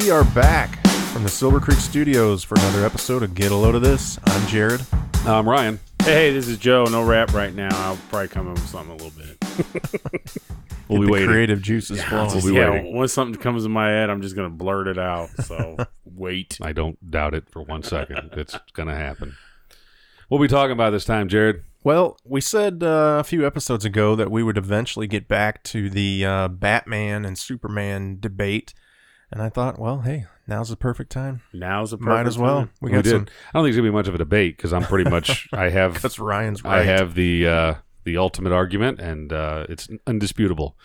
We are back from the Silver Creek Studios for another episode of Get a Load of This. I'm Jared. I'm Ryan. Hey, this is Joe. No rap right now. I'll probably come up with something a little bit. We'll be waiting. Creative juices flowing. We'll be waiting. Once something comes in my head, I'm just going to blurt it out. So wait. I don't doubt it for 1 second. It's going to happen. What are we talking about this time, Jared? Well, we said a few episodes ago that we would eventually get back to the Batman and Superman debate. And I thought, well, hey, now's the perfect time. Now's the perfect time. Might as well. We did. I don't think it's going to be much of a debate because I'm pretty much, I have. That's Ryan's right. I have the ultimate argument, and it's undisputable.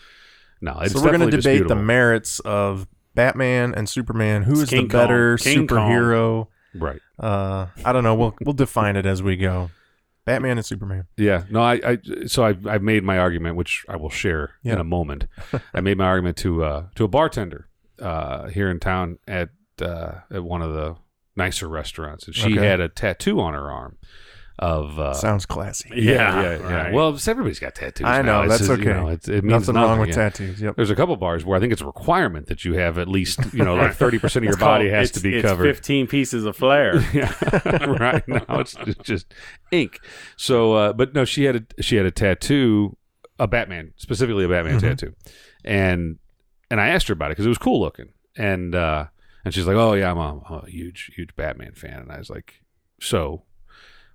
No, it's so we're going to debate disputable. the merits of Batman and Superman. Who is the King better King superhero? Right. I don't know. We'll define it as we go. Batman and Superman. Yeah. No, I've made my argument, which I will share in a moment. I made my argument to a bartender here in town at one of the nicer restaurants, and she had a tattoo on her arm of sounds classy. Yeah. Right. Well, everybody's got tattoos. I know, now. that's just, okay. You know, it means nothing wrong with tattoos. Yep. There's a couple bars where I think it's a requirement that you have at least like 30% of your body has to be covered. 15 pieces of flair. Yeah, right. Now it's just ink. So, but no, she had a tattoo, specifically a Batman tattoo, and I asked her about it because it was cool looking, and she's like, "Oh yeah, I'm a huge Batman fan," and I was like, "So,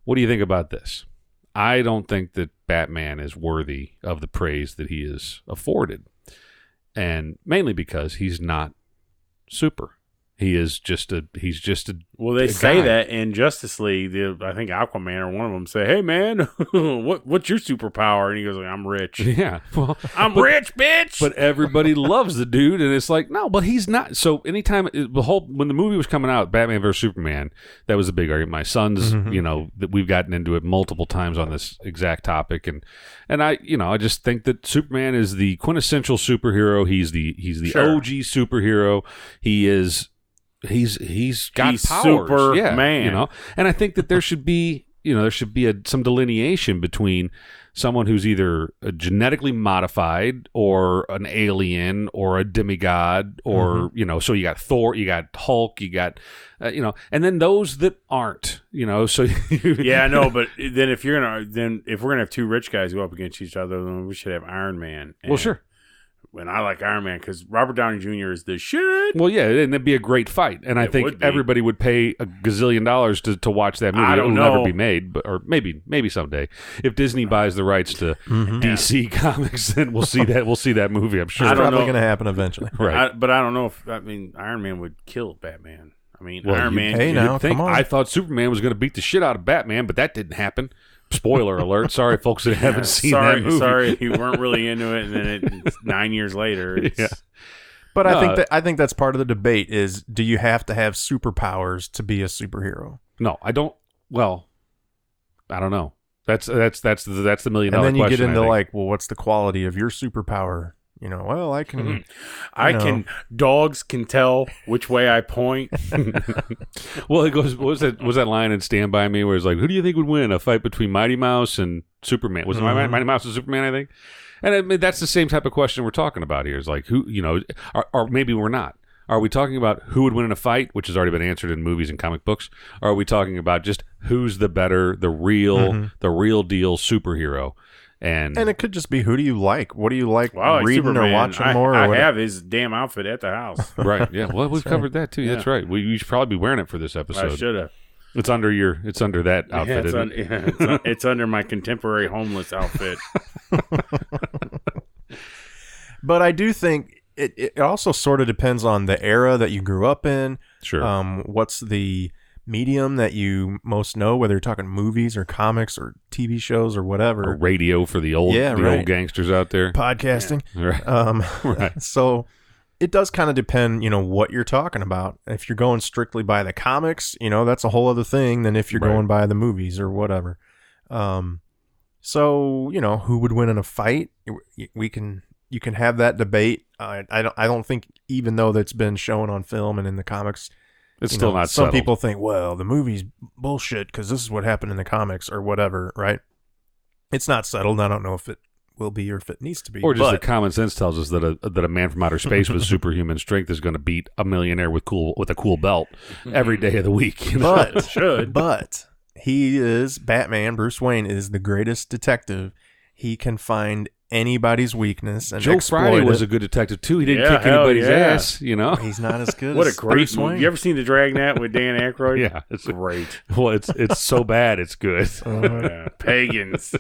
what do you think about this?" I don't think that Batman is worthy of the praise that he is afforded, and mainly because he's not super. He's just a. Well, they say that in Justice League. I think Aquaman or one of them say, "Hey man, what's your superpower?" And he goes, like, "I'm rich." Yeah, well, I'm rich, bitch. But everybody loves the dude, and it's like, no, but he's not. So anytime when the movie was coming out, Batman vs Superman, that was a big argument. My sons, that we've gotten into it multiple times on this exact topic, and I just think that Superman is the quintessential superhero. He's the OG superhero. He's got powers. Superman. And I think that there should be some delineation between someone who's either genetically modified or an alien or a demigod or so you got Thor, you got Hulk, you got and then those that aren't, so yeah, I know, but then if we're gonna have two rich guys go up against each other, then we should have Iron Man. Well, sure. And I like Iron Man because Robert Downey Jr. is the shit. Well, yeah, and it'd be a great fight, and I think everybody would pay $1 gazillion to watch that movie. I don't It'll know. never be made, or maybe someday if Disney buys the rights to DC Comics, then we'll see that movie. I'm sure it's probably going to happen eventually, right? But I don't know if Iron Man would kill Batman. Iron Man. Hey, now come on. I thought Superman was going to beat the shit out of Batman, but that didn't happen. Spoiler alert. Sorry, folks that haven't seen that movie. Sorry, you weren't really into it, and then 9 years later. Yeah. But I think that's part of the debate is, do you have to have superpowers to be a superhero? No, I don't. Well, I don't know. That's the $1 million question. And then you get into what's the quality of your superpower? Well, I can. Dogs can tell which way I point. Well, it goes. Was that line in Stand By Me where it's like, who do you think would win a fight between Mighty Mouse and Superman? Was it Mighty Mouse and Superman? I think. And that's the same type of question we're talking about here. Is like who, or maybe we're not. Are we talking about who would win in a fight, which has already been answered in movies and comic books? Or are we talking about just who's the better, the real deal superhero? And it could just be, who do you like? What do you like reading Superman. or watching more? I have his damn outfit at the house. Right, yeah. Well, we've covered that too. Yeah. That's right. You should probably be wearing it for this episode. I should have. It's under that outfit, isn't it? It's under my contemporary homeless outfit. But I do think it also sort of depends on the era that you grew up in. Sure. What's the medium that you most know, whether you're talking movies or comics or TV shows or whatever. Or radio for the old old gangsters out there. Podcasting. Yeah. Right. Right. So it does kind of depend, what you're talking about. If you're going strictly by the comics, that's a whole other thing than if you're going by the movies or whatever. So, who would win in a fight? You can have that debate. I don't think, even though that's been shown on film and in the comics, it's still not some settled. people think, well, the movie's bullshit because this is what happened in the comics or whatever, right? It's not settled. I don't know if it will be or if it needs to be. Or just that common sense tells us that a man from outer space with superhuman strength is going to beat a millionaire with a cool belt every day of the week. You know? But he is Batman. Bruce Wayne is the greatest detective. He can find anybody's weakness and Joe Friday was a good detective too. He didn't kick anybody's ass. You know, he's not as good. What as a great Bruce movie! Wayne. You ever seen The Dragnet with Dan Aykroyd? Yeah, it's great. Well, it's so bad it's good. Pagans.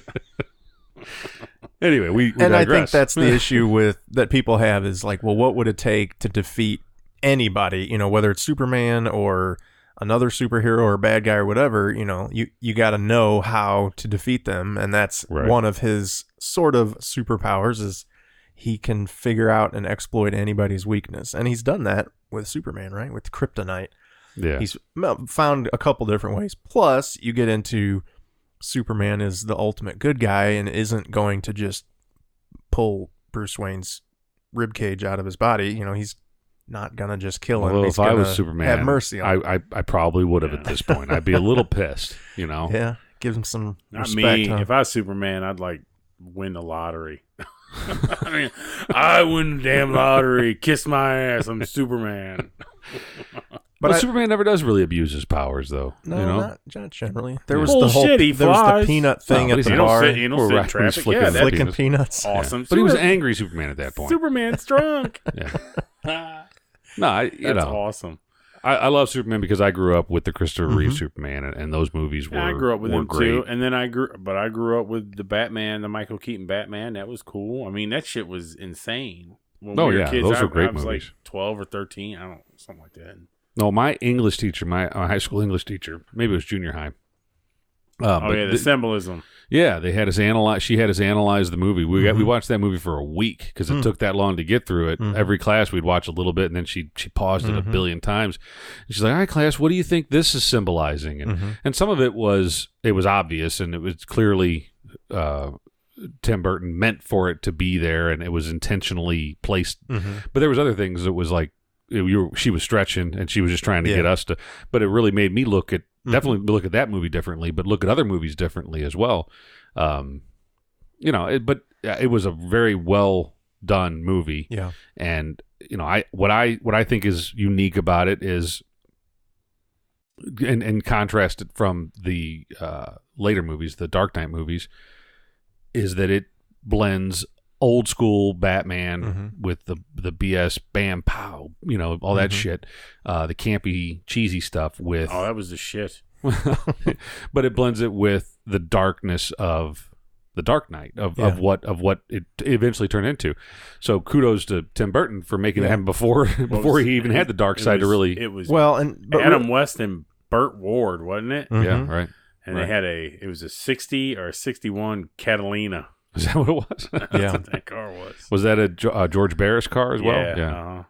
Anyway, we and digress. I think that's the issue that people have is like, well, what would it take to defeat anybody? You know, whether it's Superman or another superhero or bad guy or whatever. You know, you got to know how to defeat them, and that's one of his sort of superpowers is he can figure out and exploit anybody's weakness, and he's done that with Superman, right? With kryptonite. Yeah, he's found a couple different ways. Plus, you get into Superman is the ultimate good guy and isn't going to just pull Bruce Wayne's ribcage out of his body. You know, he's not gonna just kill him. Well, he's if I was Superman, have mercy on him. I probably would have at this point. I'd be a little pissed, you know. Yeah, give him some Not respect. me. Huh? If I was Superman, I'd like win the lottery. I mean, I win the damn lottery. Kiss my ass. I'm Superman. But Superman never does really abuse his powers, though. No, you know? not generally. There was Bullshit, the whole he there was flies. the peanut thing at the don't bar. sit in traffic. flicking Flicking peanuts. Awesome. Yeah. But he was angry Superman at that point. Superman's drunk. Yeah. No, That's awesome. I love Superman because I grew up with the Christopher Reeve Superman, and those movies were I grew up with him great. too, and then I grew up with the Batman, the Michael Keaton Batman. That was cool. I mean, that shit was insane. When we were kids, those were great I was movies. like 12 or 13, I don't know, something like that. No, my English teacher, my high school English teacher, maybe it was junior high. The symbolism. Yeah, they had us analyze. She had us analyze the movie. We watched that movie for a week because it took that long to get through it. Every class we'd watch a little bit, and then she paused it a billion times. And she's like, "All right, class, what do you think this is symbolizing?" And some of it was obvious, and it was clearly Tim Burton meant for it to be there, and it was intentionally placed. But there was other things that was like she was stretching, and she was just trying to get us to. But it really made me definitely look at that movie differently, but look at other movies differently as well. You know, but it was a very well done movie. Yeah, and you know, what I think is unique about it is, and contrast it from the later movies, the Dark Knight movies, is that it blends old school Batman with the BS bam pow, you know, all that shit, the campy cheesy stuff with that was the shit. but it blends it with the darkness of the Dark Knight of what it eventually turned into. So kudos to Tim Burton for making it happen before he even had the dark side to really. It was Adam West and Burt Ward, wasn't it? Yeah, right. And they had it was a 60 or a 61 Catalina. Is that what it was? That's what that car was. Was that a George Barris car as well? Yeah.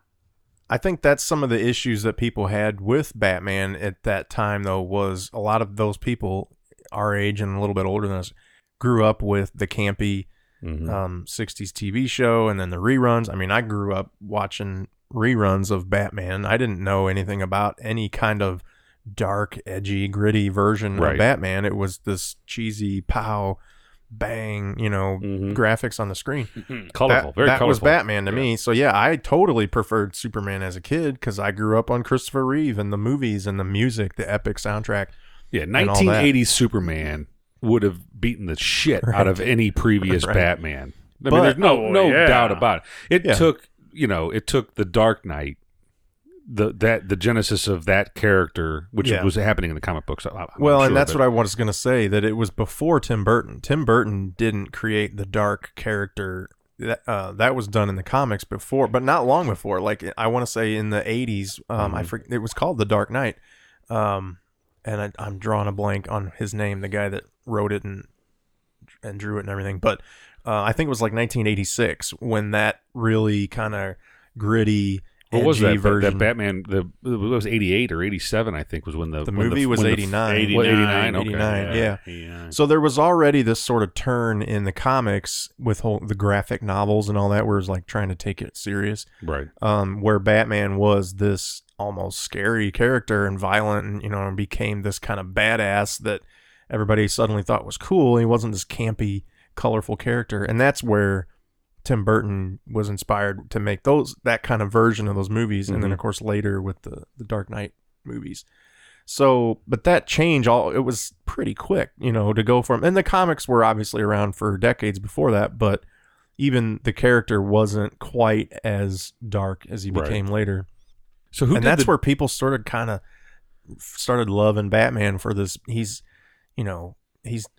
I think that's some of the issues that people had with Batman at that time, though, was a lot of those people our age and a little bit older than us grew up with the campy 60s TV show and then the reruns. I mean, I grew up watching reruns of Batman. I didn't know anything about any kind of dark, edgy, gritty version of Batman. It was this cheesy pow bang, you know, graphics on the screen. Colorful, very that colorful. was Batman to me. So yeah, I totally preferred Superman as a kid because I grew up on Christopher Reeve and the movies and the music, the epic soundtrack. Yeah, 1980s Superman would have beaten the shit out of any previous Batman. I mean, there's no doubt about it. It took the Dark Knight, the genesis of that character, which was happening in the comic books. That's what I was going to say, that it was before Tim Burton. Tim Burton didn't create the dark character. That was done in the comics before, but not long before. Like I want to say in the 80s, I forget, it was called The Dark Knight. And I'm drawing a blank on his name, the guy that wrote it and drew it and everything. But I think it was like 1986 when that really kind of gritty, what was that version. That Batman? It was 88 or 87, I think, was when the movie was 89. 89. 89, yeah. Yeah. So there was already this sort of turn in the comics with the graphic novels and all that, where it was like trying to take it serious. Right. Where Batman was this almost scary character and violent, and and became this kind of badass that everybody suddenly thought was cool. He wasn't this campy colorful character, and that's where Tim Burton was inspired to make that kind of version of those movies, and then of course later with the Dark Knight movies. So, but that change, it was pretty quick, to go from, and the comics were obviously around for decades before that, but even the character wasn't quite as dark as he became later. So that's where people started loving Batman for this. He's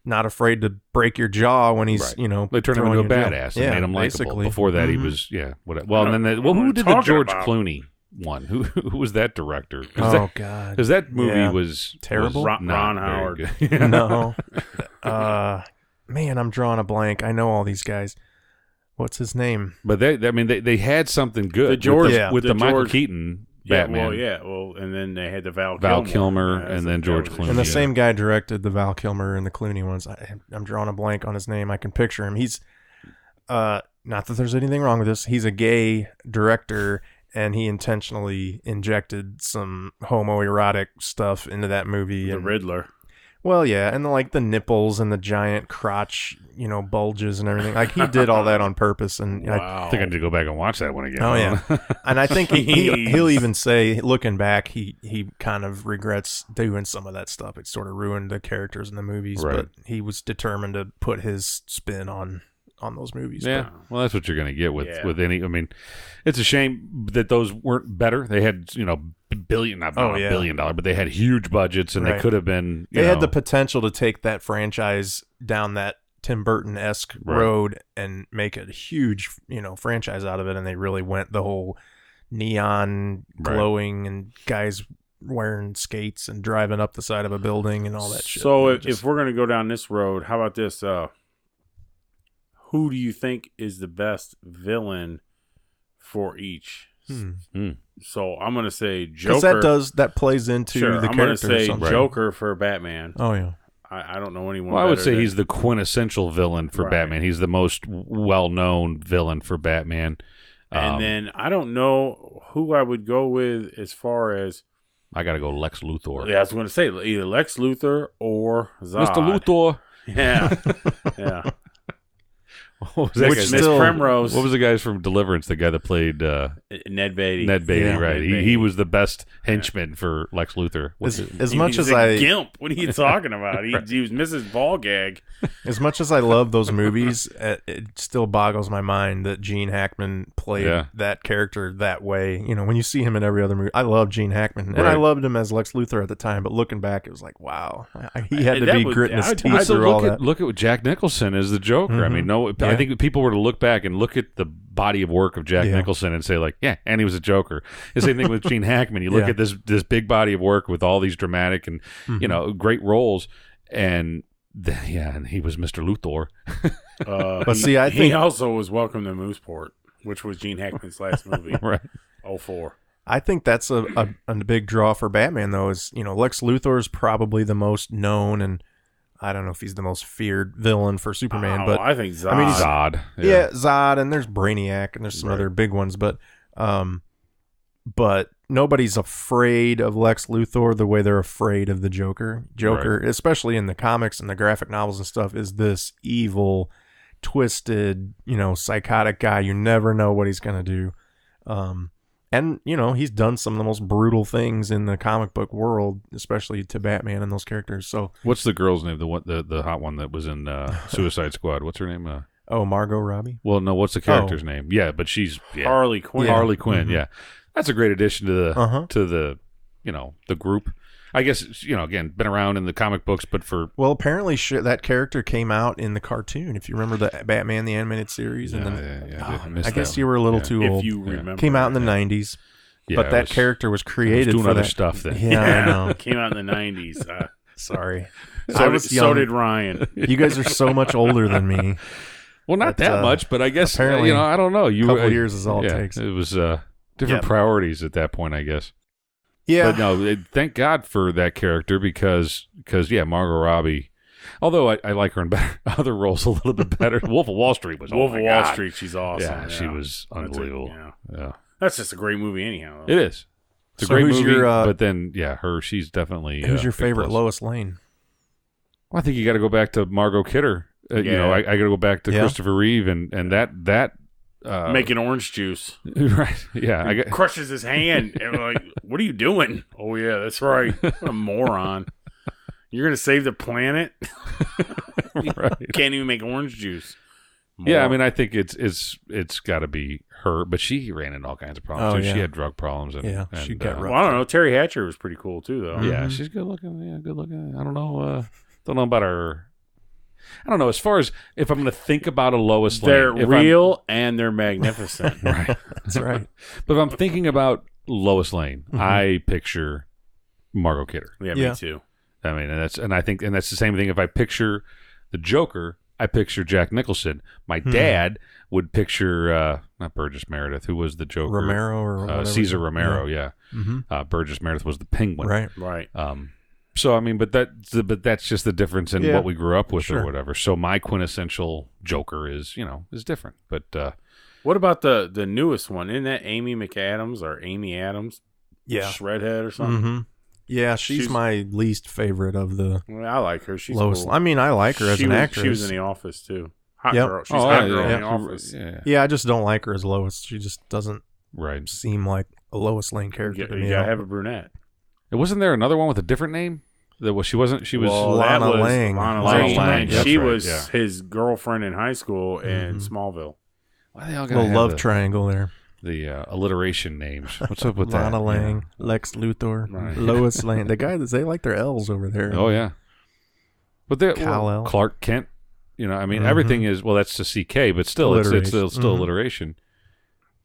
not afraid to break your jaw when he's, they turned him into a badass and made him likable. Before that, he was, well, and then who did the George Clooney one? Who was that director? God. Because that movie was terrible. Was Ron Howard. No. Man, I'm drawing a blank. I know all these guys. What's his name? But they had something good with the Michael Keaton Batman. And then they had the Val Kilmer and then George Clooney. And the same guy directed the Val Kilmer and the Clooney ones. I'm drawing a blank on his name. I can picture him. He's not that there's anything wrong with this. He's a gay director, and he intentionally injected some homoerotic stuff into that movie. The Riddler. Well, yeah, and the nipples and the giant crotch, bulges and everything. Like, he did all that on purpose. And wow. I think I need to go back and watch that one again. Oh, yeah. And I think he'll even say, looking back, he kind of regrets doing some of that stuff. It sort of ruined the characters in the movies, but he was determined to put his spin on those movies. Yeah, well, that's what you're going to get with any. I mean, it's a shame that those weren't better. They had, billion, not $1 billion, but they had huge budgets, and they could have been. They had the potential to take that franchise down that Tim Burton-esque road and make a huge, franchise out of it, and they really went the whole neon glowing and guys wearing skates and driving up the side of a building and all that shit. So if we're going to go down this road, how about this? Who do you think is the best villain for each? So I'm going to say Joker. Because that plays into the character. I'm going to say Joker for Batman. Oh, yeah. I don't know anyone. Well, I would say he's the quintessential villain for Batman. He's the most well-known villain for Batman. And then I don't know who I would go with as far as. I got to go Lex Luthor. Yeah, I was going to say either Lex Luthor or Zod. Mr. Luthor. Yeah. Yeah. What was that Miss Primrose. What was the guys from Deliverance? The guy that played Ned Beatty. Ned Beatty, right? He was the best henchman for Lex Luthor. As much as I gimp, what are you talking about? He was Mrs. Ballgag. As much as I love those movies, it still boggles my mind that Gene Hackman played that character that way. When you see him in every other movie, I love Gene Hackman, and I loved him as Lex Luthor at the time. But looking back, it was like, wow, he had to be gritting his teeth through all that. Look at Jack Nicholson as the Joker. Mm-hmm. I mean, I think if people were to look back and look at the body of work of Jack Nicholson and say, like, and he was a Joker. The same thing with Gene Hackman. You look at this big body of work with all these dramatic and great roles, and he was Mr. Luthor. But see, I think he also was Welcome to Mooseport, which was Gene Hackman's last movie, right? 2004. I think that's a big draw for Batman, though. Is Lex Luthor is probably the most known, and I don't know if he's the most feared villain for Superman, but I think Zod. I mean, Zod. Yeah, Zod, and there's Brainiac, and there's some other big ones, but nobody's afraid of Lex Luthor the way they're afraid of the Joker. Joker, especially in the comics and the graphic novels and stuff, is this evil, twisted, psychotic guy. You never know what he's gonna do. And, he's done some of the most brutal things in the comic book world, especially to Batman and those characters. So, what's the girl's name? The hot one that was in Suicide Squad. What's her name? Margot Robbie? Well, no, what's the character's name? Yeah, but she's Harley Quinn. Harley Quinn, Mm-hmm. That's a great addition to the the group. I guess, again, been around in the comic books, but for... Well, apparently that character came out in the cartoon, if you remember the Batman, the animated series. I guess you were a little too old. If you remember. Came out in the 90s, but that character was created doing for other that stuff then. Yeah, I know. Came out in the 90s. Sorry. So did Ryan. You guys are so much older than me. Well, not that much, but I guess, apparently, I don't know. A couple years is all it takes. It was different priorities at that point, I guess. Yeah. But no, thank God for that character because Margot Robbie, although I like her in other roles a little bit better. Wolf of Wall Street was Wolf of Wall Street. She's awesome. Yeah, she was unbelievable. Yeah. That's just a great movie anyhow. It is. It's a great movie, but then, she's definitely... who's your favorite Lois Lane? Well, I think you got to go back to Margot Kidder I got to go back to Yeah. Christopher Reeve and that making orange juice. right. Yeah, Crushes his hand. And we're like, what are you doing? Oh yeah, that's right. What a moron. You're gonna save the planet? right. Can't even make orange juice. Yeah, I mean, I think it's got to be her, but she ran into all kinds of problems too. Yeah. She had drug problems, and she got well, I don't know. Terry Hatcher was pretty cool too, though. Yeah, she's good looking. Yeah, good looking. I don't know. Don't know about her. I don't know. As far as if I'm going to think about a Lois Lane, They're real and they're magnificent. right? That's right. But if I'm thinking about Lois Lane, I picture Margot Kidder. Yeah, Yeah. me too. I mean, and I think that's the same thing. If I picture the Joker, I picture Jack Nicholson. My dad would picture not Burgess Meredith, who was the Joker, Romero or whatever. Caesar Romero. Yeah, Burgess Meredith was the Penguin. Right. So I mean, but that's just the difference in what we grew up with Sure. or whatever. So my quintessential Joker is different. But What about the newest one? Isn't that Amy McAdams or Amy Adams? Yeah. Shredhead or something? Mm-hmm. Yeah, she's my least favorite of the Well, I like her. She's Lois. cool. I mean, I like her as an actress. She was in The Office, too. Hot Yep. girl. She's hot girl in The yeah. Office. Yeah, I just don't like her as Lois. She just doesn't Right. seem like a Lois Lane character to me. You gotta have a brunette. Wasn't there another one with a different name? That was she wasn't. She was Well, Lana that was Lang. Lana Lana Lang. Lang, that's She right, was yeah. his girlfriend in high school in Smallville. Why they all got little love triangle there. the alliteration names? What's up with that? Lana Lang, Lex Luthor, Right. Lois Lane. The guy that they like their L's over there. Oh yeah, but they're Kal-El. Clark Kent. I mean, everything is that's the CK, but still, it's Alliteration. still alliteration.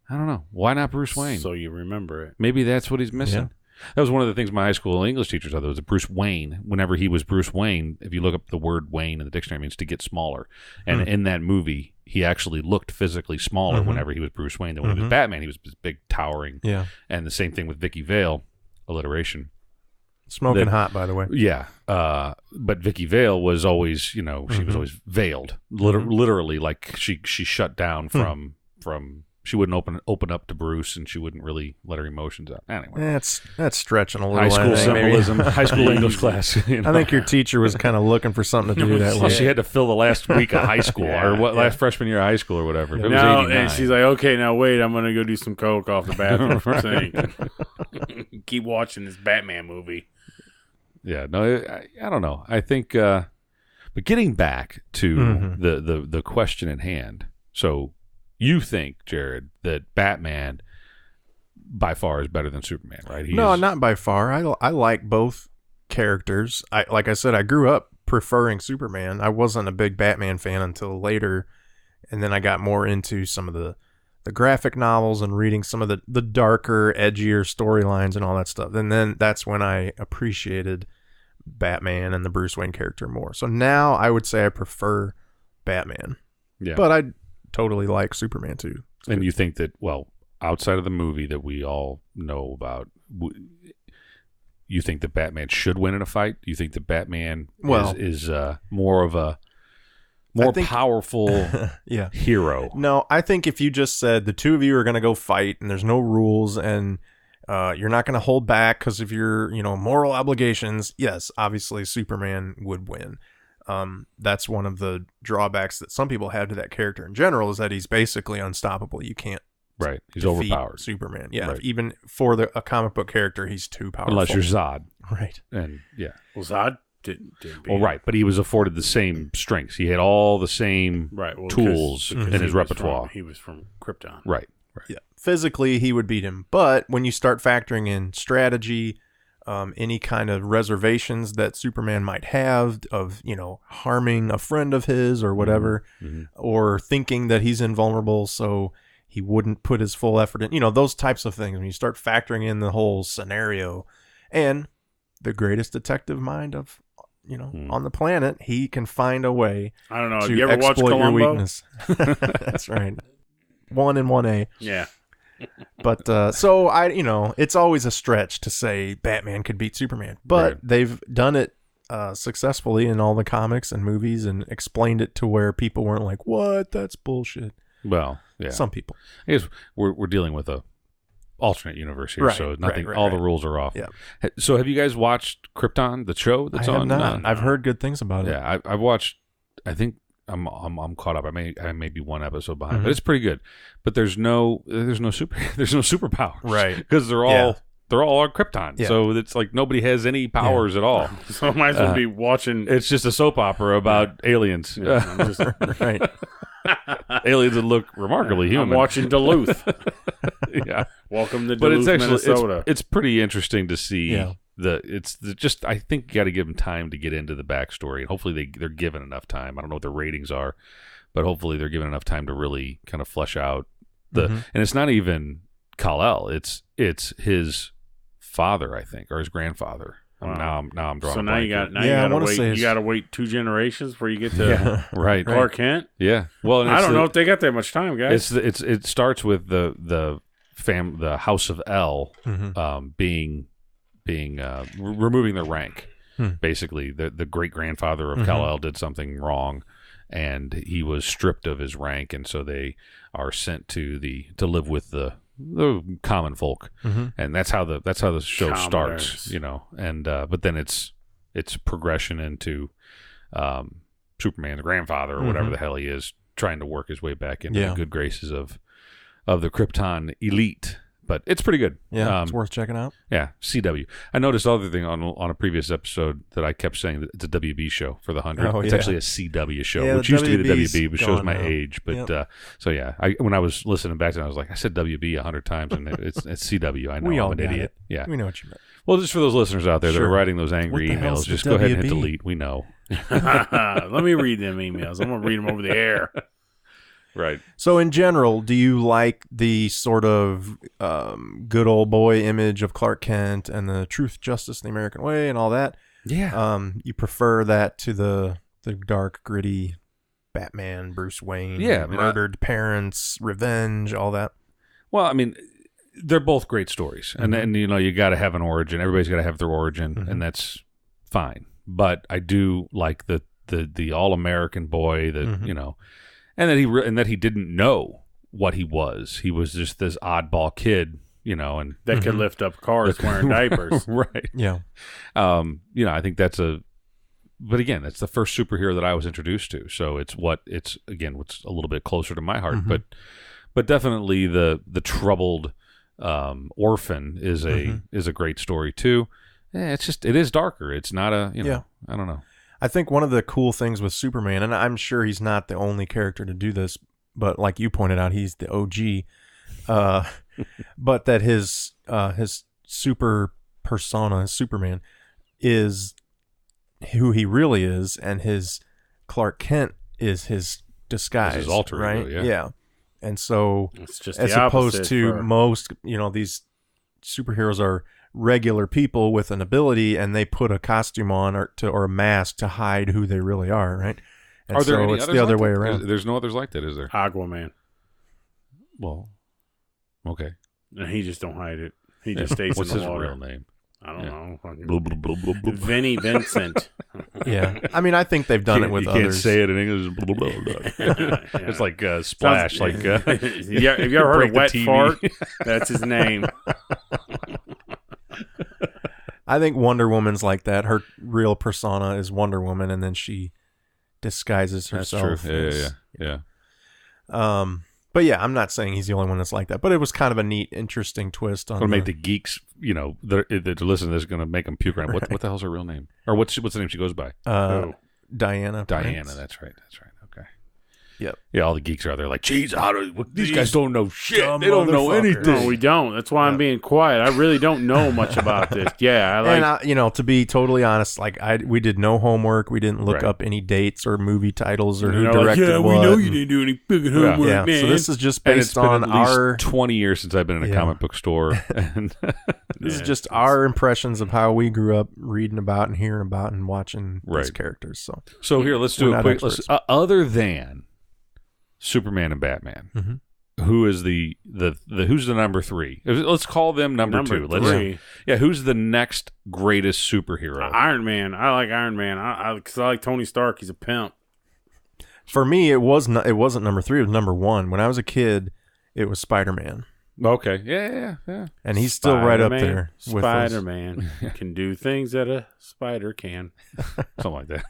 I don't know. Why not Bruce Wayne? So you remember it. Maybe that's what he's missing. Yeah. That was one of the things my high school English teachers thought. There was a Bruce Wayne. Whenever he was Bruce Wayne, if you look up the word Wayne in the dictionary, it means to get smaller. And in that movie, he actually looked physically smaller whenever he was Bruce Wayne. Then when he was Batman, he was this big, towering. Yeah. And the same thing with Vicky Vale, alliteration. Smoking hot, by the way. Yeah. But Vicky Vale was always, she was always veiled. Literally, like she shut down from she wouldn't open up to Bruce, and she wouldn't really let her emotions out. Anyway. That's stretching a little. High school I think, maybe. symbolism, high school English class. I think your teacher was kind of looking for something to do that Well, way. she had to fill the last week of high school last freshman year of high school or whatever. It was 89. And she's like, okay, now wait, I'm going to go do some coke off the bathroom sink. Keep watching this Batman movie. Yeah, no, I don't know. I think, but getting back to the question at hand. So you think, Jared, that Batman by far is better than Superman, right? No, not by far. I like both characters. Like I said, I grew up preferring Superman. I wasn't a big Batman fan until later, and then I got more into some of the graphic novels and reading some of the darker, edgier storylines and all that stuff. And then that's when I appreciated Batman and the Bruce Wayne character more. So now I would say I prefer Batman. Yeah. But I totally like Superman too. And you think that, well, outside of the movie that we all know about, you think that Batman should win in a fight? Do you think that Batman is more of a powerful hero? No, I think if you just said the two of you are going to go fight and there's no rules and you're not going to hold back because of your moral obligations, yes, obviously Superman would win. That's one of the drawbacks that some people have to that character in general, is that he's basically unstoppable. You can't He's defeat overpowered. Superman. Yeah, Right. even for a comic book character, he's too powerful. Unless you're Zod. Right. And Well, Zod didn't beat well, him. right, but he was afforded the same strengths. He had all the same tools in his repertoire. He was from Krypton. Right. Yeah. Physically, he would beat him. But when you start factoring in strategy, any kind of reservations that Superman might have of, harming a friend of his or whatever, or thinking that he's invulnerable so he wouldn't put his full effort in, those types of things. When you start factoring in the whole scenario and the greatest detective mind of, on the planet, he can find a way I don't know. Have to you ever watched exploit your Columbo? weakness. That's right. 1 and 1A. Yeah. But so it's always a stretch to say Batman could beat Superman, but they've done it successfully in all the comics and movies and explained it to where people weren't like, "What? That's bullshit." Well, yeah. Some people. I guess we're dealing with a alternate universe here, so nothing. All the rules are off. Yeah. So have you guys watched Krypton, the show that's I have on? not. I've heard good things about it. Yeah, I've watched. I think I'm caught up. I may be one episode behind, but it's pretty good. But there's no superpowers, Right? Because they're all on Krypton, so it's like nobody has any powers at all. So I might as well be watching. It's just a soap opera about aliens, Right? Aliens that look remarkably human. I'm watching Duluth. Yeah, welcome to but Duluth, it's actually Minnesota. it's pretty interesting to see. Yeah. I think you got to give them time to get into the backstory, and hopefully they're given enough time. I don't know what their ratings are, but hopefully they're given enough time to really kind of flesh out and it's not even Kal-El. It's his father, I think, or his grandfather. Wow. Now I'm drawing. So now a you got blank to wait. You got to wait 2 generations before you get to right. Clark Kent. Yeah. Well, and I don't know if they got that much time, guys. It starts with the House of El being removing their rank. Basically, the great grandfather of Kal-El did something wrong, and he was stripped of his rank, and so they are sent to live with the common folk, and that's how the show starts, and but then it's progression into Superman, the grandfather, or whatever the hell he is, trying to work his way back into the good graces of the Krypton elite. But it's pretty good. Yeah, it's worth checking out. Yeah, CW. I noticed the other thing on a previous episode that I kept saying that it's a WB show for the 100. It's actually a CW show, which used to be the WB, which shows my age. But so yeah, when I was listening back to it, I was like, I said WB 100 times, and it's CW. I know I'm an idiot. Yeah, we know what you meant. Well, just for those listeners out there that are writing those angry emails, just go ahead and hit delete. We know. Let me read them emails. I'm gonna read them over the air. Right. So in general, do you like the sort of good old boy image of Clark Kent and the truth, justice, and the American way and all that? Yeah. You prefer that to the dark, gritty Batman, Bruce Wayne, murdered parents, revenge, all that? Well, I mean, they're both great stories. And you got to have an origin. Everybody's got to have their origin, and that's fine. But I do like the all-American boy that, and that he didn't know what he was. He was just this oddball kid, and that could lift up cars wearing diapers. Right. Yeah. I think that's but again, that's the first superhero that I was introduced to. So it's what's a little bit closer to my heart, but definitely the troubled orphan is a great story too. Yeah, it is darker. It's not I don't know. I think one of the cool things with Superman, and I'm sure he's not the only character to do this, but like you pointed out, he's the OG. But that his super persona, Superman, is who he really is, and his Clark Kent is his disguise, his alter ego, right? Yeah. And so, it's just as opposed to most, these superheroes are regular people with an ability, and they put a costume on or a mask to hide who they really are, right? And are there any it's others the other like way that? around. There's no others like that, is there? Aquaman. Well, okay. And he just don't hide it. He just stays What's in the his water. real name? I don't know. Blah, blah, blah, blah, blah. Vinny Vincent. Yeah. I mean, I think they've done it with you others. can't say it in English. Blah, blah, blah. It's like Splash. Have you ever heard break of the Wet TV. Fart? That's his name. I think Wonder Woman's like that. Her real persona is Wonder Woman, and then she disguises herself. That's true. Yeah. But yeah, I'm not saying he's the only one that's like that. But it was kind of a neat, interesting twist on. Going to make the geeks, that listen to this, going to make them puke around. What the hell's her real name? Or what's the name she goes by? Diana. Diana. That's right. Okay. Yep. Yeah, all the geeks are out there like, geez, these guys don't know shit. dumb They don't know motherfuckers. anything. No, we don't. That's why I'm being quiet. I really don't know much about this. Yeah, And to be totally honest, we did no homework. We didn't look Right. up any dates or movie titles or who They're directed like, what. we know you didn't do any fucking homework, Yeah, man. so this is just And it's based been on at least our. 20 years since I've been in a Yeah. comic book store. And This is just our impressions of how we grew up reading about and hearing about and watching these Right. characters. So here, let's do We're a not quick. experts. Other than Superman and Batman, who is the who's the number 3? Let's call them number 2. three. Who's the next greatest superhero? Iron Man. I like Iron Man. Because I like Tony Stark. He's a pimp. For me, it wasn't number 3. It was number 1. When I was a kid, it was Spider-Man, Okay, yeah. and he's still right up Spider-Man. there. With those. Spider-Man can do things that a spider can. Something like that.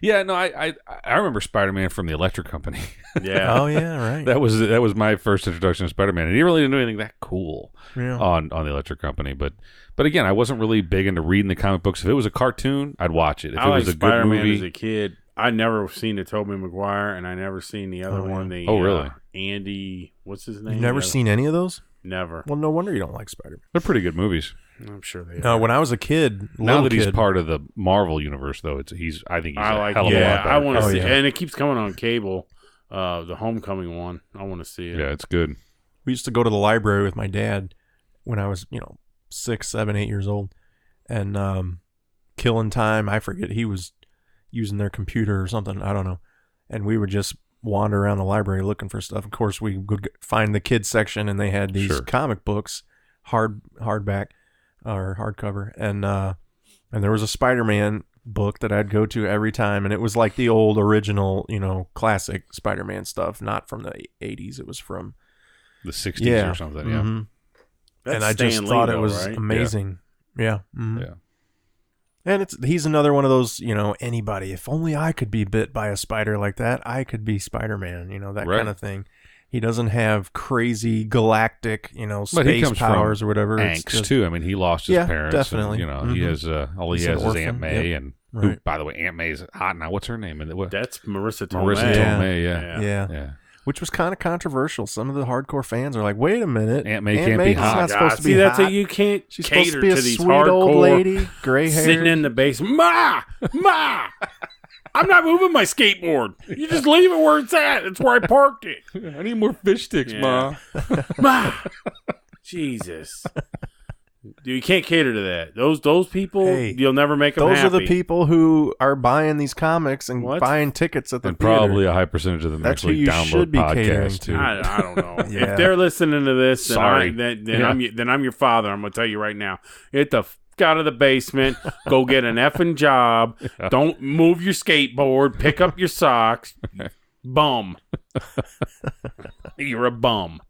Yeah, no, I remember Spider-Man from the Electric Company. Yeah. Oh yeah, right. That was my first introduction to Spider-Man, and he really didn't do anything that cool Yeah. on the Electric Company. But again, I wasn't really big into reading the comic books. If it was a cartoon, I'd watch it. If I it was like a good Spider-Man movie, as a kid. I never seen the Tobey Maguire, and I never seen the other one. The really? Andy, what's his name? You've never seen any of those? Never. Well, no wonder you don't like Spider-Man. they're pretty good movies. I'm sure they No, are. when I was a kid, Now that he's kid, part of the Marvel universe, though, I think he's I a like. hell of a Yeah, lot better. I want to Oh, see, yeah. and it keeps coming on cable. The Homecoming one. I want to see it. Yeah, it's good. we used to go to the library with my dad when I was, 6, 7, 8 years old, and killing time. I forget, he was using their computer or something. I don't know, and we would just wander around the library looking for stuff. Of course, we would find the kids section, and they had these Sure. comic books, hardback or hardcover, and there was a Spider-Man book that I'd go to every time, and it was like the old original, classic Spider-Man stuff, not from the 80s. It was from The 60s or something, yeah. mhm. That's And I just Stan Lee, thought it though, was right? amazing. Yeah. Mhm. Yeah. And he's another one of those, anybody. If only I could be bit by a spider like that, I could be Spider-Man, that Right. kind of thing. He doesn't have crazy galactic, But he space comes powers from or whatever. It's Angst, just- too. I mean, he lost his Yeah, parents. definitely. And, he Mhm. has, all he He's has an is Aunt orphan. May. Yep. And who, Right. by the way, Aunt May is hot now. What's her name? That's Marissa Tomei. Marissa Yeah. Tomei, yeah. Yeah. Yeah. Which was kind of controversial. Some of the hardcore fans are like, "Wait a minute, Aunt May can't be May's hot." not supposed to be See, that's hot. a, you can't She's supposed cater to be a these sweet hardcore old lady, gray hair, sitting in the basement. Ma! I'm not moving my skateboard. You just leave it where it's at. It's where I parked it. I need more fish sticks, Yeah. Ma! Jesus. Dude, you can't cater to that. Those people, Hey, you'll never make them Those happy. are the people who are buying these comics and What? buying tickets at the And theater. probably a high percentage of them That's who actually you download should be catering podcasts, to. too. I don't know. Yeah. If they're listening to this, then, Sorry. then I'm your father. I'm going to tell you right now. Get the f out of the basement. Go get an effing job. Don't move your skateboard. Pick up your socks. Bum. You're a bum.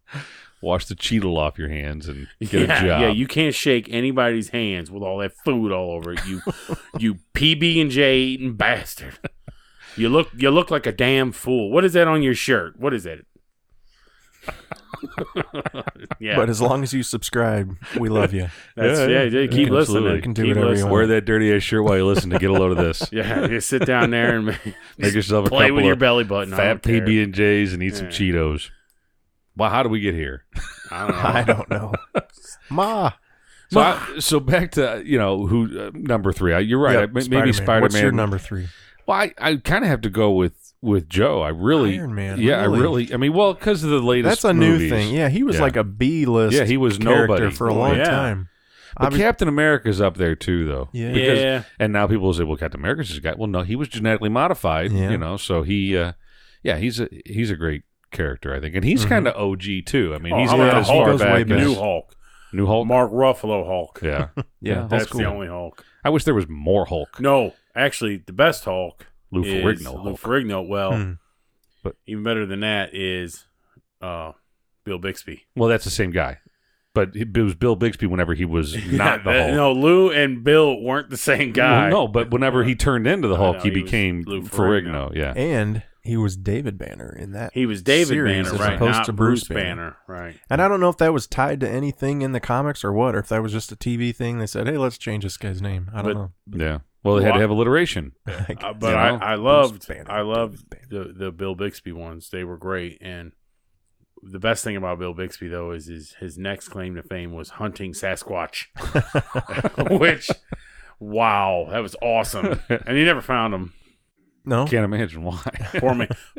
Wash the Cheetle off your hands and get a job. Yeah, you can't shake anybody's hands with all that food all over it. You PB&J eating bastard. You look like a damn fool. What is that on your shirt? What is that? Yeah, But as long as you subscribe, we love you. that's Yeah, keep absolutely. listening. You can do Keep whatever you listening. want. Wear that dirty ass shirt while you listen to get a load of this. Yeah, just sit down there and Make yourself a play couple with your of belly button. I fat don't care. PB&Js and eat some Yeah. Cheetos. Well, how do we get here? I don't know. I don't know. Ma. So back to who number 3. You're right. Yep, Maybe Spider-Man. What's your number 3? Well, I kind of have to go with Joe. I really, Iron Man, yeah, really? I mean, well, because of the latest. That's a new movies. thing. Yeah, he was Yeah. like a B-list. Yeah, he was character nobody. for a Oh, long yeah. time. But Captain America's up there too, though. Yeah. Because, Yeah. And now people will say, "Well, Captain America's just a guy." Well, no, he was genetically modified. Yeah. So he, he's a great character, I think, and he's kind of OG too. I mean, he's how not about as the Hulk? far Goes way back back. as New Hulk. New Hulk. Mark Ruffalo Hulk. Yeah, Yeah, That's cool. the only Hulk. I wish there was more Hulk. No, actually, the best Hulk Lou is Ferrigno Lou Hulk. Ferrigno. Well, Hmm. But- even better than that is Bill Bixby. Well, that's the same guy, but it was Bill Bixby whenever he was not the Hulk. No, Lou and Bill weren't the same guy. Well, no, but whenever he turned into the I Hulk, know, he he was became Lou Ferrigno. Ferrigno. Yeah, And he was David Banner in that. He was David series Banner, as right? opposed Not to Bruce Banner, right? And I don't know if that was tied to anything in the comics or what, or if that was just a TV thing. They said, "Hey, let's change this guy's name." I don't know. yeah. Well, they had to have alliteration. But You know, I loved Banner. the Bill Bixby ones. They were great. And the best thing about Bill Bixby, though, is his next claim to fame was hunting Sasquatch. Which, wow, that was awesome. And he never found him. No. Can't imagine why.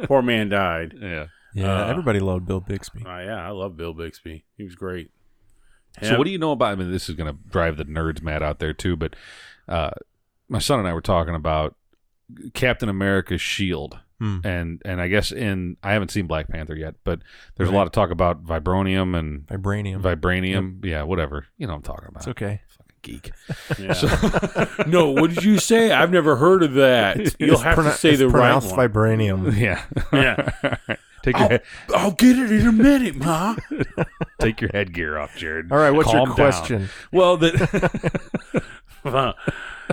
Poor man died. Yeah. Yeah, everybody loved Bill Bixby. Yeah, I love Bill Bixby. He was great. So, what do you know about? I mean, this is going to drive the nerds mad out there too. But my son and I were talking about Captain America's shield, and I guess I haven't seen Black Panther yet, but there's a lot of talk about vibranium and Vibranium. Yeah, whatever. You know what I'm talking about. It's okay. Fucking geek. Yeah. No, what did you say? I've never heard of that. You'll have to say the right pronounced one. vibranium. Yeah. Yeah. Take your I'll get it in a minute, Ma. take your headgear off, Jared. All right, what's Calm your down. question? Well,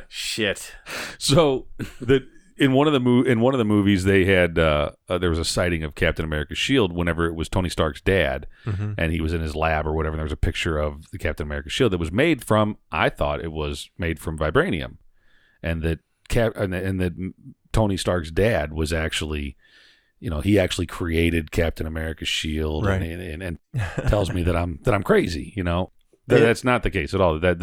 Shit. So in one of the movies they had there was a sighting of Captain America's shield whenever it was Tony Stark's dad, and he was in his lab or whatever. And there was a picture of the Captain America shield that was made from, I thought it was made from vibranium, and that that Tony Stark's dad was actually, he actually created Captain America's shield, right. and tells me that I'm crazy, That's not the case at all. That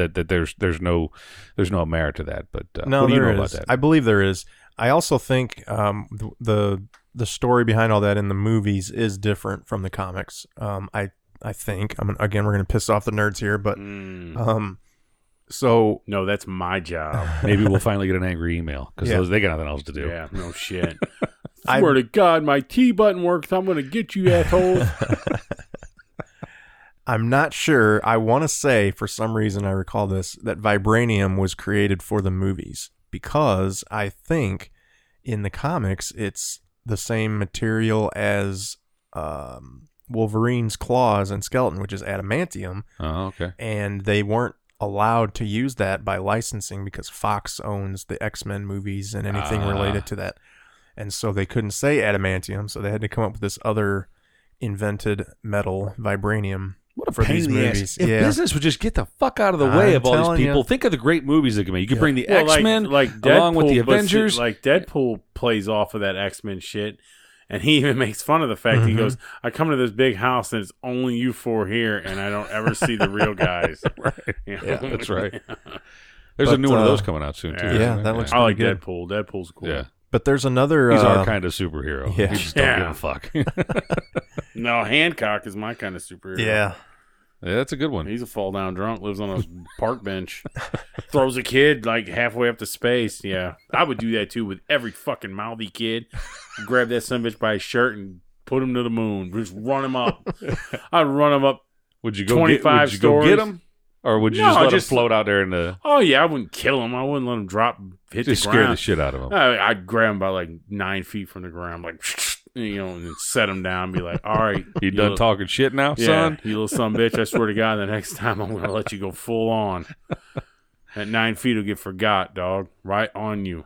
there's no merit to that. But no, what do you there know is. about that? I believe there is. I also think the story behind all that in the movies is different from the comics. I think. Again, we're going to piss off the nerds here, but so no, that's my job. Maybe we'll finally get an angry email because they got nothing else to do. Yeah, no shit. I swear to God, my T button works. I'm going to get you assholes. I'm not sure. I want to say, for some reason, I recall this, that vibranium was created for the movies because I think in the comics it's the same material as Wolverine's claws and skeleton, which is adamantium. Oh, okay. And they weren't allowed to use that by licensing because Fox owns the X-Men movies and anything related to that. And so they couldn't say adamantium, so they had to come up with this other invented metal, vibranium. What a for pain these in the movies. ass. If business would just get the fuck out of the way of all these people, think of the great movies they can make. You could bring the X-Men along with the Avengers. Like Deadpool plays off of that X-Men shit, and he even makes fun of the fact he goes, I come to this big house and it's only you four here, and I don't ever see the real guys. Right. Yeah, that's right. There's a new one of those coming out soon, too. Yeah, that looks I like good. Deadpool. Deadpool's cool. Yeah. But there's another... He's our kind of superhero. Yeah. We just don't give a fuck. No, Hancock is my kind of superhero. Yeah. Yeah, that's a good one. He's a fall down drunk, lives on a park bench, throws a kid like halfway up to space. Yeah, I would do that too with every fucking mouthy kid. Grab that son of a bitch by his shirt and put him to the moon. Just run him up. I'd run him up. Would you go 25 would you go get him? Or would you just let him float out there in the... Oh, yeah, I wouldn't kill him. I wouldn't let him drop, hit just the ground. Scare the shit out of him. I'd grab him about like 9 feet from the ground, like, and then set him down and be like, all right. You done talking shit now, son? You little son of a bitch. I swear to God, the next time I'm going to let you go full on. At 9 feet, it'll get forgot, dog. Right on you.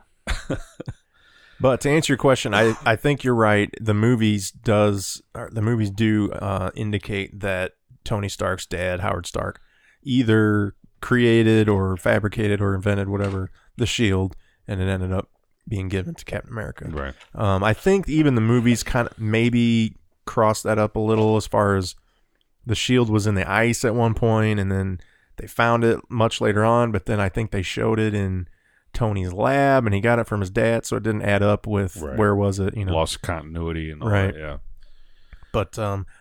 But to answer your question, I think you're right. The movies do indicate that Tony Stark's dad, Howard Stark, either created or fabricated or invented whatever the shield, and it ended up being given to Captain America. Right. I think even the movies kind of maybe crossed that up a little as far as the shield was in the ice at one point, and then they found it much later on. But then I think they showed it in Tony's lab, and he got it from his dad, so it didn't add up with where was it. Lost continuity and all that. Yeah. But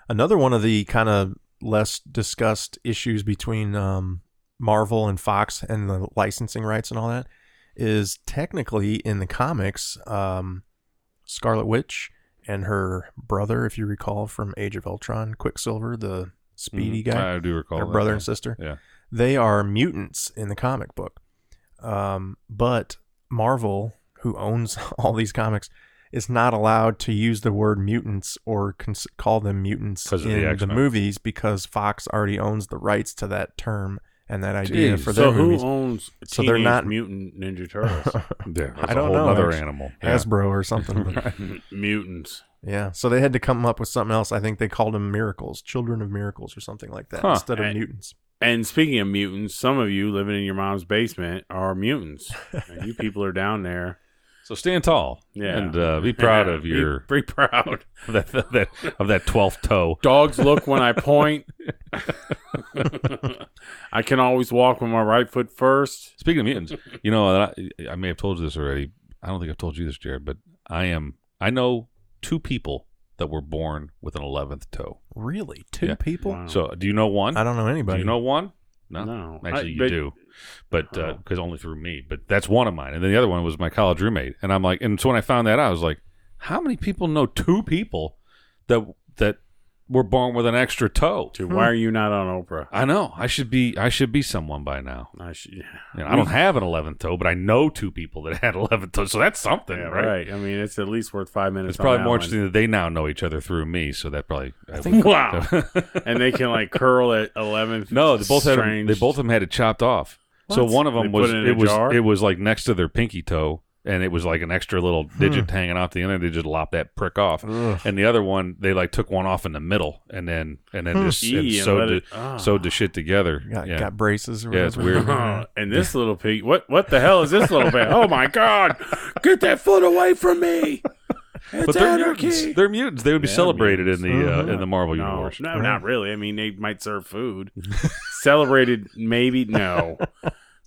another one of the kind of less discussed issues between Marvel and Fox and the licensing rights and all that is technically in the comics, Scarlet Witch and her brother, if you recall from Age of Ultron, Quicksilver, the speedy guy. I do recall their that, brother and sister. Yeah. They are mutants in the comic book. But Marvel, who owns all these comics, is not allowed to use the word mutants or call them mutants in the movies because Fox already owns the rights to that term and that idea for their movies. So who owns they're not Mutant Ninja Turtles? I don't know. Another animal. Hasbro or something. Mutants. Yeah. So they had to come up with something else. I think they called them Miracles, Children of Miracles or something like that instead of mutants. And speaking of mutants, some of you living in your mom's basement are mutants. And you people are down there. So stand tall, and be proud of your. Be proud of that 12th toe. Dogs look when I point. I can always walk with my right foot first. Speaking of mutants, I may have told you this already. I don't think I've told you this, Jared, but I know 2 people that were born with an 11th toe. Really, 2 people? Wow. So do you know one? I don't know anybody. Do you know one? No. Actually, you do. But because only through me. But that's one of mine. And then the other one was my college roommate. And I'm like, and so when I found that out, I was like, how many people know 2 people that were born with an extra toe? Dude, why are you not on Oprah? I know. I should be someone by now. I don't have an 11th toe, but I know 2 people that had 11th toes. So that's something, right? I mean, it's at least worth 5 minutes. It's probably more interesting that they now know each other through me. So that probably. Wow. And they can like curl at 11th. No, they both of them had it chopped off. So one of them They put it in a jar? it was like next to their pinky toe, and it was like an extra little digit hanging off the end, and they just lopped that prick off. Ugh. And the other one, they like took one off in the middle, and then just Eee, and sewed the shit together. Got braces or Yeah, it's whatever. weird. And this little pig, what the hell is this little pig? Oh my God! Get that foot away from me! It's But they're anarchy. mutants. They're mutants. They would be Yeah, celebrated mutants. in the Marvel No, universe. no, not really. I mean, they might serve food. Celebrated, maybe no.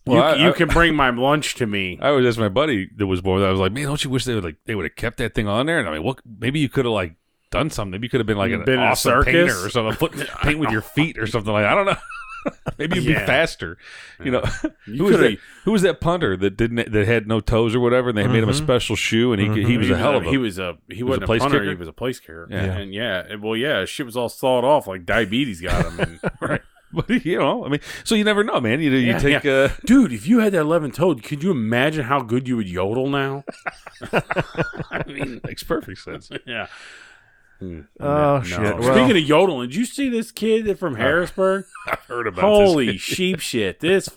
Well, You can bring my lunch to me. I was asked my buddy that was born. I was like, man, don't you wish they would have kept that thing on there? And I mean, what? Maybe you could have like done something. Maybe you could have been like an Been in a awesome circus? painter or something. Paint with your feet or something like that. I don't know. Maybe you'd be faster. You know, who was that punter that had no toes or whatever, and they made him a special shoe, and he was a hell of a he wasn't a place punter. kicker? He was a place kicker. Yeah. And shit was all sawed off like diabetes got him. And, right. But I mean, so you never know, man. You take dude, if you had that 11 toed, could you imagine how good you would yodel now? I mean, makes perfect sense. Yeah. Oh, shit. Well, Speaking of yodeling, did you see this kid from Harrisburg? I've heard about Holy this. sheep shit. This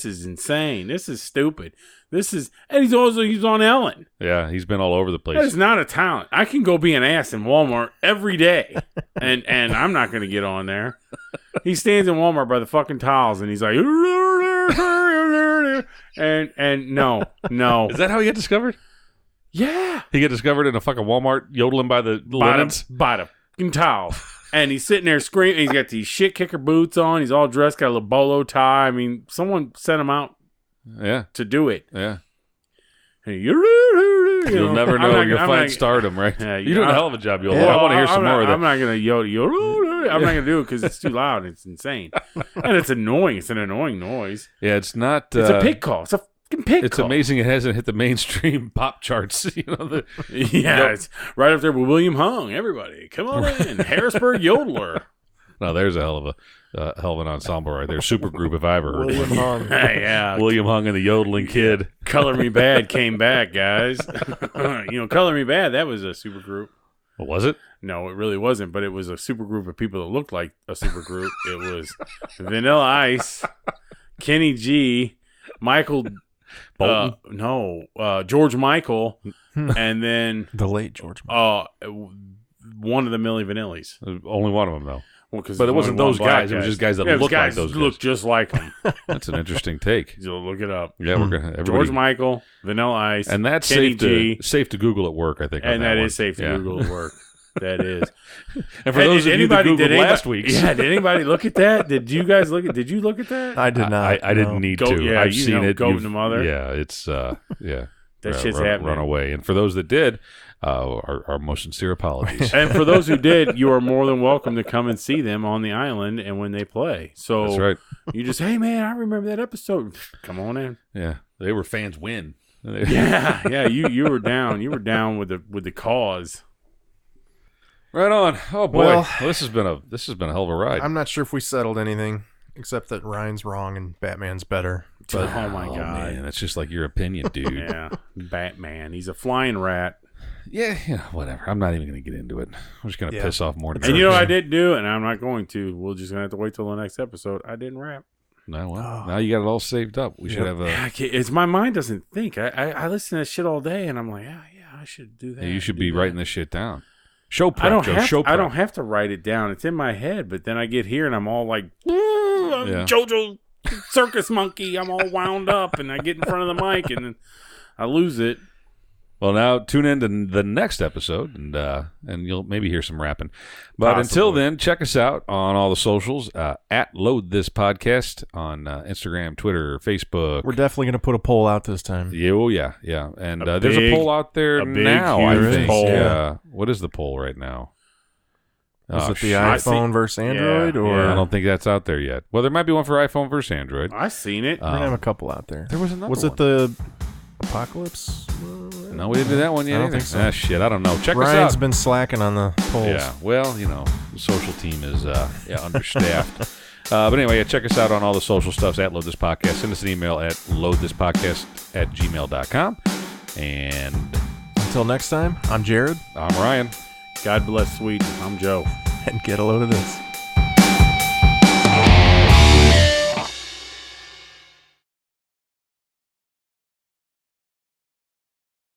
is insane. This is stupid. And he's on Ellen. Yeah, he's been all over the place. That is not a talent. I can go be an ass in Walmart every day, and I'm not going to get on there. He stands in Walmart by the fucking towels, and he's like, and no. Is that how he got discovered? Yeah. He got discovered in a fucking Walmart yodeling by the linens? By the fucking towel. And he's sitting there screaming. He's got these shit kicker boots on. He's all dressed, got a little bolo tie. I mean, someone sent him out to do it. Yeah. And You'll never know when you'll find stardom, right? Yeah, you're doing a hell of a job, Yola. Yeah, I want to hear some more of that. I'm not going to yodel. I'm not going to do it because it's too loud. It's insane. And it's annoying. It's an annoying noise. Yeah, it's not... it's a pig call. It's a fucking pig It's call. amazing it hasn't hit the mainstream pop charts. It's right up there with William Hung. Everybody, come on in. Harrisburg Yodeler. No, there's a hell of an ensemble right there. Super group if I ever heard William one. Hung. Yeah. William Hung and the Yodeling Kid. Color Me Bad came back, guys. Color Me Bad, that was a super group. Was it? No, it really wasn't, but it was a super group of people that looked like a super group. It was Vanilla Ice, Kenny G, Michael Bolton? George Michael, and then the late George. one of the Milli Vanillis. Only one of them, though. Well, but it wasn't those guys. It was just guys that looked like those guys. Looked just like them. That's an interesting take. You'll look it up. Yeah, we're gonna George Michael, Vanilla Ice, and that's Kenny safe to Google at work. I think, and that is safe to Google at work. That is. And for those of you that Googled last week, did anybody look at that? Did you guys look at? Did you look at that? I did not. I didn't need to. Yeah, I've seen it. Goat and the mother. Yeah, it's yeah. That shit's happening. Run away. And for those that did, our most sincere apologies. And for those who did, you are more than welcome to come and see them on the island and when they play. So that's right. You just, hey man, I remember that episode. Come on in. Yeah, they were fans win. Yeah. You were down. You were down with the cause. Right on. Oh boy, Well, this has been a hell of a ride. I'm not sure if we settled anything except that Ryan's wrong and Batman's better. But oh my god, man, that's just like your opinion, dude. Yeah, Batman. He's a flying rat. Yeah, whatever. I'm not even going to get into it. I'm just going to piss off more. And you know what I did do, and I'm not going to. We're just going to have to wait till the next episode. I didn't rap. No, well, now you got it all saved up. We should have a... It's my mind doesn't think. I listen to this shit all day, and I'm like, yeah, I should do that. You should be writing this shit down. Show prep, I don't have to write it down. It's in my head, but then I get here, and I'm all like, I'm JoJo circus monkey. I'm all wound up, and I get in front of the mic, and then I lose it. Well, now tune in to the next episode, and you'll maybe hear some rapping. But until then, check us out on all the socials, at Load This Podcast on Instagram, Twitter, Facebook. We're definitely going to put a poll out this time. Yeah. And there's a poll out there now, I think. Poll. What is the poll right now? Is it the iPhone versus Android? Or I don't think that's out there yet. Well, there might be one for iPhone versus Android. I've seen it. We're going to have a couple out there. There was another one. Was it the Apocalypse? No, we didn't do that one yet. I don't think so. Shit, I don't know. Check Ryan's us out. Ryan's been slacking on the polls. Yeah, well, the social team is understaffed. But anyway, check us out on all the social stuffs at Load This Podcast. Send us an email at loadthispodcast@gmail.com. And until next time, I'm Jared. I'm Ryan. God bless Sweden. I'm Joe. And get a load of this.